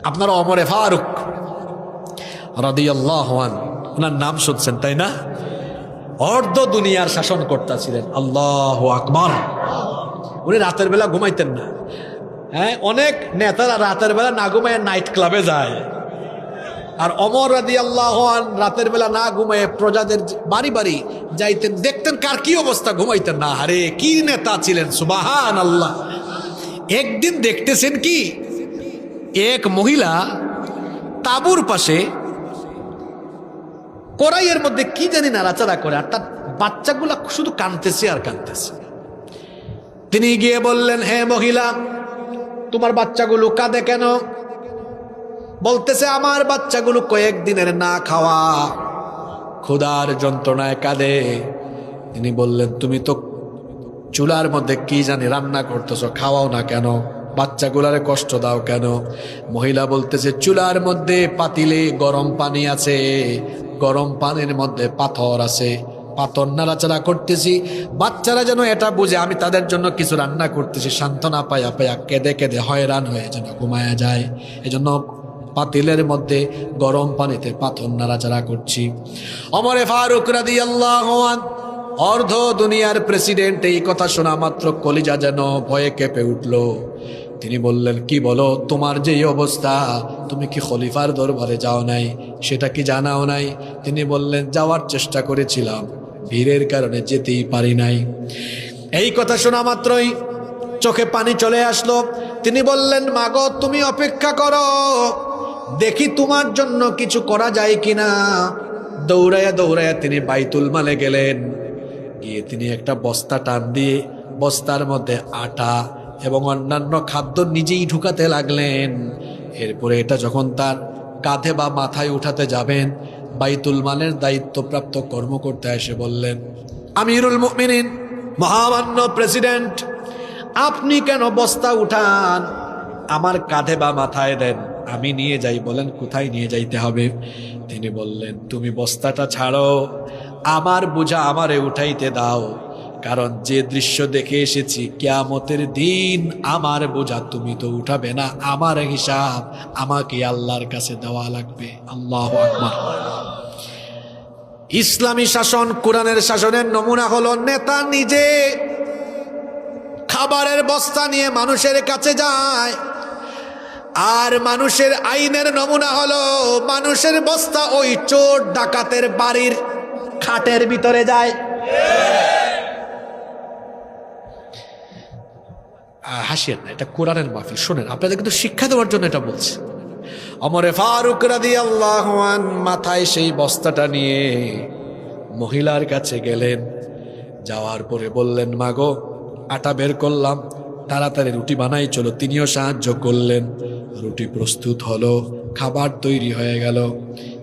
আপনারা ওমরে ফারুক রাদিয়াল্লাহু আনহু, ওনার নাম শুনছেন তাই না? অর্ধ দুনিয়ার শাসন কর্তা ছিলেন। আল্লাহু আকবার। উনি রাতের বেলা ঘুমাইতেন না। হ্যাঁ, অনেক নেতারা রাতের বেলা না ঘুমায় নাইট ক্লাবে যায়, আর ওমর রাদিয়াল্লাহু আনহু রাতের বেলা না ঘুমায় প্রজাদের বাড়ি বাড়ি যাইতেন, দেখতেন কার কি অবস্থা, ঘুমাইতেন না। আরে কি নেতা ছিলেন, সুবহানাল্লাহ। একদিন দেখতেছেন কি, এক মহিলা তাঁবুর পাশে কড়াইয়ের মধ্যে কি জানি নাড়াচাড়া করে, আর তার বাচ্চাগুলা শুধু কাঁদতেছে আর কাঁদতেছে। তিনি গিয়ে বললেন, হে মহিলা, তোমার বাচ্চাগুলো কাঁদে কেন? বলতেছে, আমার বাচ্চাগুলো কয়েকদিনের না খাওয়া, ক্ষুধার যন্ত্রণায় কাঁদে। তিনি বললেন, তুমি তো চুলার মধ্যে কি জানি রান্না করতেছো, খাওয়াও না কেন? বাচ্চাগুলারে কষ্ট দাও কেন? মহিলা বলতেছে, চুলার মধ্যে পাতিলে গরম পানি আছে, গরম পানির মধ্যে পাথর আছে, পাথর নাড়াচাড়া করতেছি, বাচ্চারা যেন এটা বুঝে আমি তাদের জন্য কিছু রান্না করতেছি, সান্ত্বনা পায়া পায়া কেঁদে কেঁদে হয়রান হয়ে যেন ঘুমায়া যায়, এজন্য পাতিলের মধ্যে গরম পানিতে পাথর নাড়াচাড়া করছি। ওমরে ফারুক রাদিয়াল্লাহু আনহু, অর্ধ দুনিয়ার প্রেসিডেন্ট, এই কথা শোনা মাত্র কলিজা যেন ভয়ে কেঁপে উঠল। তিনি বললেন, কি বলো, তোমার যে অবস্থা, তুমি কি খলিফার দরবারে যাও নাই? সেটা কি জানাও নাই? তিনি বললেন, যাওয়ার চেষ্টা করেছিলাম, ভিড়ের কারণে যেতেই পারি নাই। এই কথা শোনা মাত্রই চোখে পানি চলে আসলো। তিনি বললেন, মাগো, তুমি অপেক্ষা করো, দেখি তোমার জন্য কিছু করা যায় কিনা। দৌড়াইয়া দৌড়াইয়া তিনি বাইতুল মালে গেলেন। গিয়ে তিনি একটা বস্তা টান দিয়ে বস্তার মধ্যে আটা এবং অন্যান্য খাদ্য নিজেই ঢুকাতে লাগলেন। এরপরে এটা যখন তার কাঁধে বা মাথায় উঠাতে যাবেন, বাইতুল মালের দায়িত্বপ্রাপ্ত কর্মকর্তা এসে বললেন, আমিরুল মুমিনিন, মহামান্য প্রেসিডেন্ট, আপনি কেন বস্তা উঠান? আমার কাঁধে বা মাথায় দেন, আমি নিয়ে যাই। বলেন, কোথায় নিয়ে যাইতে হবে? তিনি বললেন, তুমি বস্তাটা ছাড়ো, আমার বোঝা আমারে উঠাইতে দাও, কারণ যে দৃশ্য দেখে এসেছি, কিয়ামতের দিন আমার বোঝা তুমি তো উঠাবে না, আমার হিসাব আমাকে আল্লাহর কাছে দেওয়া লাগবে। আল্লাহু আকবার। ইসলামী শাসন, কোরআনের শাসনের নমুনা হলো নেতা নিজে খাবারের বস্তা নিয়ে মানুষের কাছে যায়, আর মানুষের আইনের নমুনা হলো মানুষের বস্তা ওই চোর ডাকাতের বাড়ির খাটের ভিতরে যায়। হাসিয়েন না, এটা কোরআনের মাহফিল, শোনেন, আপনাদের কিন্তু শিক্ষা দেওয়ার জন্য এটা বলছে। ওমরে ফারুক রাদিয়াল্লাহু আনহু মাথায় সেই বস্তাটা নিয়ে মহিলার কাছে গেলেন। যাওয়ার পরে বললেন, মাগো, আটা বের করলাম, তাড়াতাড়ি রুটি বানাই চলো। তিনিও সাহায্য করলেন, রুটি প্রস্তুত হলো, খাবার তৈরি হয়ে গেল।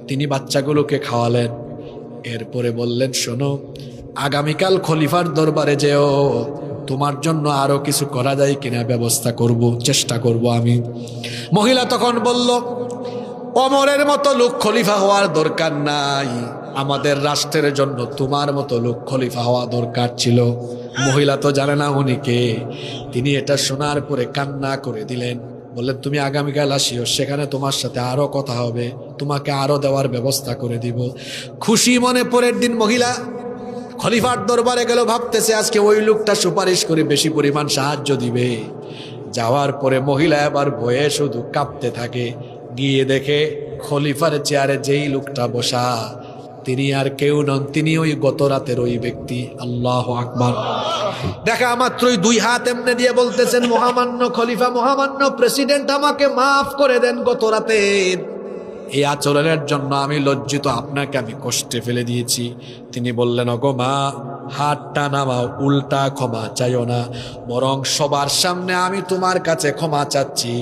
তিনি বাচ্চাগুলোকে খাওয়ালেন। এরপরে বললেন, শোনো, আগামীকাল খলিফার দরবারে যেও, তোমার জন্য আরো কিছু করা যায় কিনা ব্যবস্থা করব, চেষ্টা করব আমি। মহিলা তখন বলল, ওমরের মতো লোক খলিফা হওয়ার দরকার নাই, আমাদের রাষ্ট্রের জন্য তোমার মতো লোক খলিফা হওয়া দরকার ছিল। মহিলা তো জানে না উনি কে। তিনি এটা শোনার পরে কান্না করে দিলেন, বললেন, তুমি আগামীকাল আসিও, সেখানে তোমার সাথে আরো কথা হবে, তোমাকে আরো দেওয়ার ব্যবস্থা করে দিব। খুশি মনে পরের দিন মহিলা খলিফার দরবারে গেল, ভাবতেছে আজকে ওই লোকটা সুপারিশ করে বেশি পরিমাণ সাহায্য দিবে। যাওয়ার পরে মহিলা এবার ভয়ে শুধু কাঁপতে থাকে। গিয়ে দেখে খলিফার চেয়ারে যেই লোকটা বসা, তিনি আর কেউ নন, তিনি ওই গত রাতের ওই ব্যক্তি। আল্লাহু আকবার। দেখা মাত্রই দুই হাত এমনি দিয়ে বলতেছেন, মহামান্য খলিফা, মহামান্য প্রেসিডেন্ট, আমাকে মাফ করে দেন, গত রাতের এই আচরণের জন্য আমি লজ্জিত, আপনাকে আমি কষ্টে ফেলে দিয়েছি। তিনি বললেন, ওগো মা, হাতটা নামাও, উল্টা ক্ষমা চাইও না, বরং সবার সামনে আমি তোমার কাছে ক্ষমা চাচ্ছি।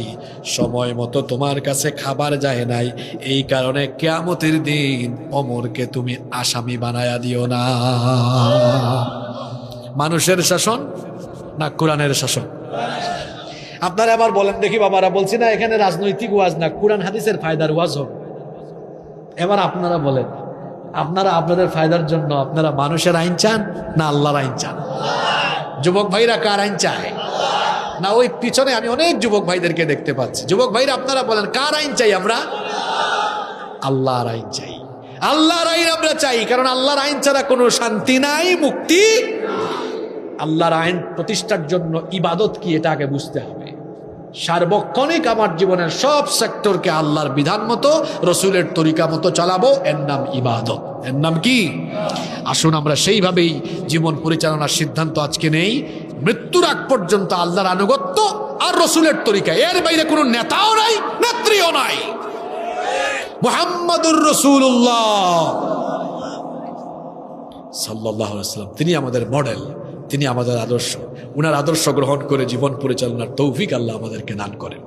সময় মতো তোমার কাছে খাবার যায় নাই, এই কারণে কিয়ামতের দিন ওমরকে তুমি আসামি বানায়া দিও না। মানুষের শাসন না কোরআনের শাসন? আপনারা আবার বলেন দেখি বাবারা, বলছি না এখানে রাজনৈতিক ওয়াজ না, কোরআন হাদিসের ফায়দার ওয়াজ হোক। এবার আপনারা বলেন, আপনারা আপনাদের ফায়দার জন্য আপনারা মানুষের আইন চান না আল্লাহর আইন চান? যুবক ভাইরা কার আইন চায়? না ওই পিছনে আমি অনেক যুবক ভাইদেরকে দেখতে পাচ্ছি। যুবক ভাইরা আপনারা বলেন কার আইন চাই আমরা? আল্লাহর আইন চাই, আল্লাহর আইন আমরা চাই। কারণ আল্লাহর আইন ছাড়া কোনো শান্তি নাই, মুক্তি। আল্লাহর আইন প্রতিষ্ঠার জন্য ইবাদত কি এটা আগে বুঝতে হবে। সার্বক্ষণিক আমার জীবনের সব সেক্টরকে আল্লাহর বিধান মতো, রসুলের তরিকা মতো চালাবো, এর নাম ইবাদত। এর নাম কি? আসুন আমরা সেইভাবেই জীবন পরিচালনার সিদ্ধান্ত আজকে নেই। মৃত্যুর আগ পর্যন্ত আল্লাহর আনুগত্য আর রসুলের তরিকা, এর বাইরে কোনো নেতাও নাই, নেত্রীও নাই। মুহাম্মাদুর রাসূলুল্লাহ সাল্লাল্লাহু আলাইহি ওয়াসাল্লাম, তিনি আমাদের মডেল, তিনি আমাদের আদর্শ। উনার আদর্শ গ্রহণ করে জীবন পরিচালনার তৌফিক আল্লাহ আমাদেরকে দান করেন।